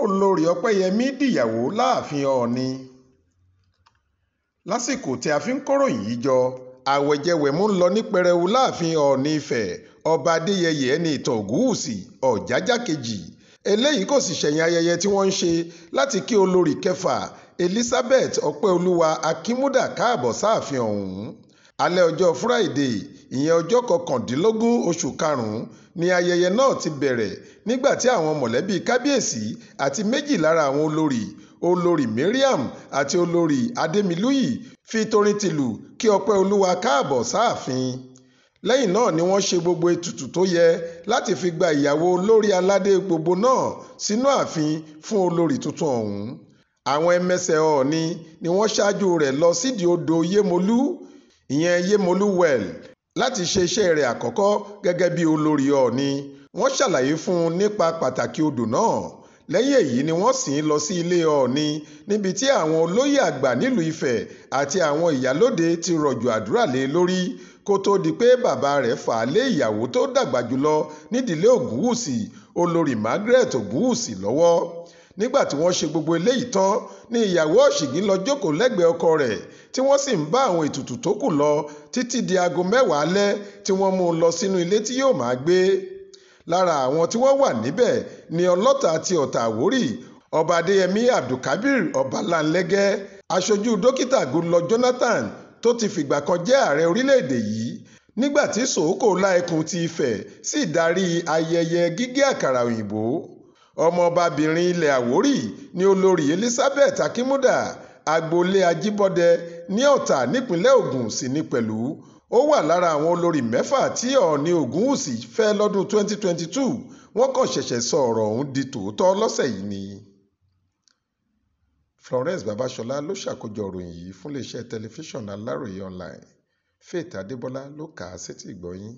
Olori Ọpẹyẹmi dìyàwó Laafin Ọọni. Lásìkò tí a fi ń kóròyìn yìí jọ, àwẹ̀jẹwẹ̀mu ń lọ ní pẹrẹwu láàfin Ọọni Ifẹ̀ ọba Adéyẹyè ẹni ìtàn Ògúnwùsì Ọ̀jájá kejì. Eléyìí kò sì ṣẹ̀yìn ayẹyẹ tí wọ́n ń ṣe láti kí olórí kẹfà Elizabeth Ọpẹ́olúwa Akínmúdà káàbọ̀ sáàfin ọ̀hún. Alẹ́ ọjọ́ Friday, ìyẹn ọjọ́ 19 oṣù karùn-ún ni ayẹyẹ náà ti bẹ̀rẹ̀ nígbà tí àwọn mọ̀lẹ́bí kábíyèsí àti méjì lára àwọn olórí Mariam àti olórí Adémilúyì fi torin tìlù kí Ọpẹ́olúwa káàbọ̀ sáàfin. Lẹ́yìn náà ni wọ́n ṣe gbogbo ètùtù tó yẹ láti fi gba ìyàwó olórí aládé gbogbo náà sínú ààfin fún olórí tuntun ọ̀hún. Àwọn ẹmẹsẹ̀ Ọọ̀ni ni wọ́n ṣáájú rẹ̀ lọ sídìí odò Yémolú, ìyẹn Yémolú well, láti ṣe iṣẹ́ rẹ̀ àkọ́kọ́ gẹ́gẹ́ bí olórí Ọọ̀ni. Wọ́n ṣàlàyé fún un nípa pàtàkì odò náà. Lẹ́yìn èyí ni wọ́n sìn ín lọ sí ilé Ọọ̀ni níbi tí àwọn olóyè àgbà nílùú Ifẹ̀ àti àwọn ìyálóde ti rọ̀jò àdúrà lé lórí kó tó di pé bàbá rẹ̀ fà á lé ìyàwó tó dàgbà jùlọ nídìílé Ògúnwùsì, olórí Margaret Ògúnwùsì lọ́wọ́. Nígbà tí wọ́n ṣe gbogbo eléyìí tán ni ìyàwó ọ̀ṣìngín lọ jókòó lẹ́gbẹ̀ẹ́ ọkọ rẹ̀ tí wọ́n sì ń bá àwọn ètùtù tó kù lọ títí di aago 10 alẹ́ tí wọ́n mú un lọ sínú ilé tí yóò máa gbé. Lára àwọn tí wọ́n wà níbẹ̀ ni ọlọ́ta àti ọ̀tà Àwórì ọba Adéyẹmí Abdulkabir Ọbalanlẹ́gẹ́, aṣojú dókítà Goodluck Jonathan tó ti fìgbà kan jẹ́ ààrẹ orílẹ̀-èdè yìí, nígbà tí Sòókò Láẹkùn ti Ifẹ̀ sì darí ayẹyẹ gígé àkàrà òyìnbó. Ọmọọbabìnrin ilẹ̀ Àwórì ni olórí Elizabeth Akínmúdà, agboolé Ajíbọ́dẹ ní Ọ̀tà nípínlẹ̀ Ògùn sì ní pẹ̀lú. Ó wà lára àwọn olórí 6 tí Ọọ̀ni Ògúnwùsì fẹ́ lọ́dún 2022. Wọ́n kàn ṣẹ̀ṣẹ̀ sọ ọ̀rọ̀ ọ̀hún di tòótọ́ lọ́sẹ̀ yìí ni. Florence Babasola ló ṣàkójọ ìròyìn yìí fún iléeṣẹ́ tẹlifíṣàn Aláròye online. Faith Adébọ́lá ló kà á sétí ìgbọ́ yín.